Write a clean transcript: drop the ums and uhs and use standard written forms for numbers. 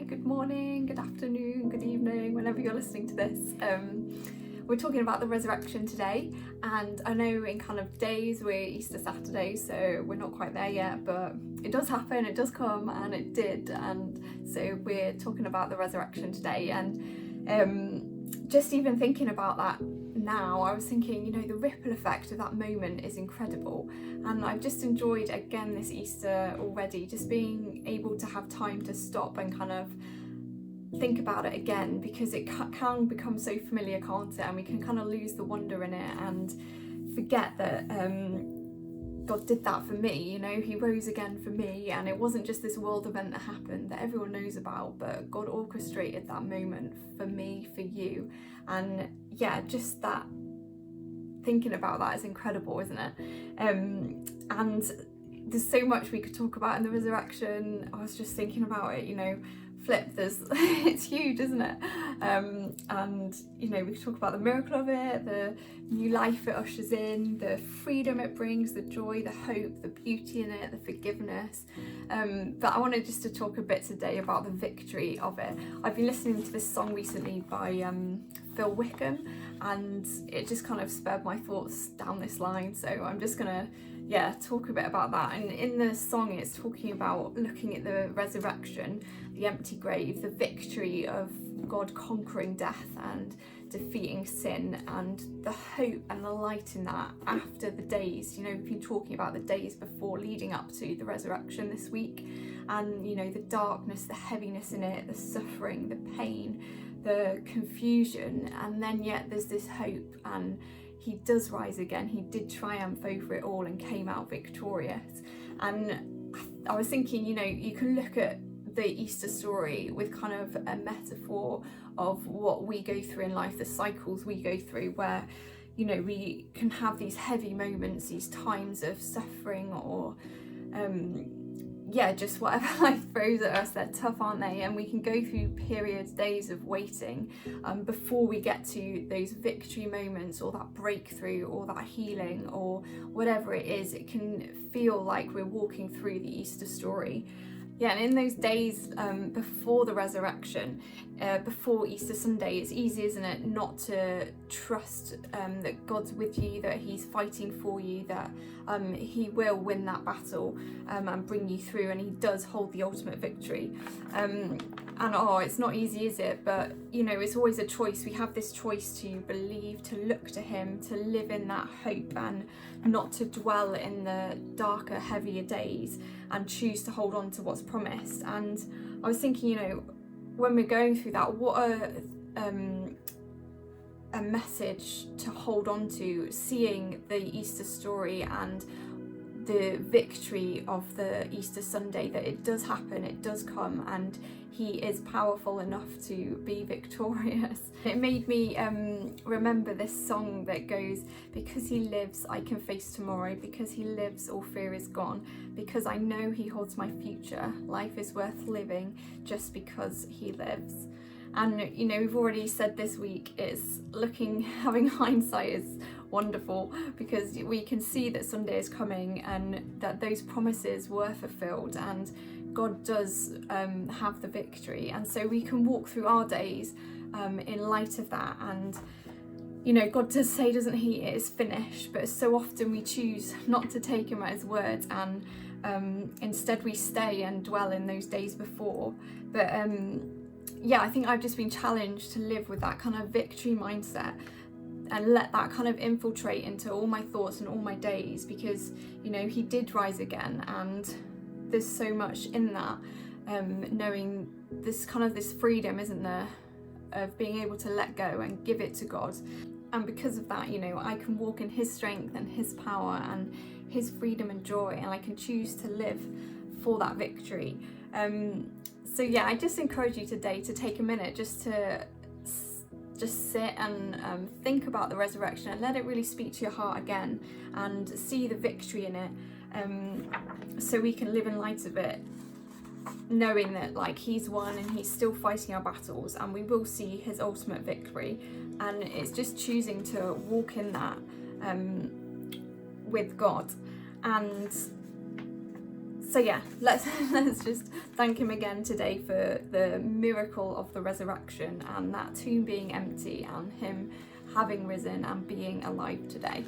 Hi, good morning, good afternoon, good evening, whenever you're listening to this. We're talking about the resurrection today, and I know in kind of days we're Easter Saturday, so we're not quite there yet, but it does happen, it does come, and it did, and so we're talking about the resurrection today. And just even thinking about that now, I was thinking, you know, the ripple effect of that moment is incredible, and I've just enjoyed again this Easter already, just being able to have time to stop and kind of think about it again, because it can become so familiar, can't it? And we can kind of lose the wonder in it and forget that God did that for me, you know, he rose again for me, and it wasn't just this world event that happened that everyone knows about, but God orchestrated that moment for me, for you. And yeah, just that, thinking about that is incredible, isn't it? And there's so much we could talk about in the resurrection. I was just thinking about it, you know, it's huge, isn't it? And you know, we could talk about the miracle of it, the new life it ushers in, the freedom it brings, the joy, the hope, the beauty in it, the forgiveness. But I wanted just to talk a bit today about the victory of it. I've been listening to this song recently by Phil Wickham, and it just kind of spurred my thoughts down this line, so I'm just gonna talk a bit about that. And in the song it's talking about looking at the resurrection, the empty grave, the victory of God conquering death and defeating sin, and the hope and the light in that after the days, you know, we've been talking about the days before leading up to the resurrection this week, and you know, the darkness, the heaviness in it, the suffering, the pain, the confusion, and then yet there's this hope, and he does rise again. He did triumph over it all and came out victorious. And I was thinking, you know, you can look at the Easter story with kind of a metaphor of what we go through in life, the cycles we go through, where, you know, we can have these heavy moments, these times of suffering, or just whatever life throws at us. They're tough, aren't they? And we can go through periods, days of waiting before we get to those victory moments, or that breakthrough, or that healing, or whatever it is. It can feel like we're walking through the Easter story. Yeah, and in those days before the resurrection, before Easter Sunday, it's easy, isn't it, not to trust that God's with you, that he's fighting for you, that he will win that battle and bring you through, and he does hold the ultimate victory. And it's not easy, is it? But you know, it's always a choice. We have this choice to believe, to look to him, to live in that hope, and not to dwell in the darker, heavier days, and choose to hold on to what's promised. And I was thinking, you know, when we're going through that, what a message to hold on to, seeing the Easter story and the victory of the Easter Sunday, that it does happen, it does come, and he is powerful enough to be victorious. It made me remember this song that goes, because he lives I can face tomorrow, because he lives all fear is gone, because I know he holds my future, life is worth living just because he lives. And you know, we've already said this week, having hindsight is wonderful, because we can see that Sunday is coming and that those promises were fulfilled, and God does have the victory. And so we can walk through our days in light of that. And you know, God does say, doesn't he, it is finished, but so often we choose not to take him at his word, and instead we stay and dwell in those days before. But I think I've just been challenged to live with that kind of victory mindset, and let that kind of infiltrate into all my thoughts and all my days, because you know, he did rise again, and there's so much in that, knowing this kind of this freedom, isn't there, of being able to let go and give it to God. And because of that, you know, I can walk in his strength and his power and his freedom and joy, and I can choose to live for that victory. I just encourage you today to take a minute just to sit and think about the resurrection, and let it really speak to your heart again, and see the victory in it, so we can live in light of it, knowing that like he's won and he's still fighting our battles, and we will see his ultimate victory. And it's just choosing to walk in that with God. And So yeah, let's just thank him again today for the miracle of the resurrection and that tomb being empty and him having risen and being alive today.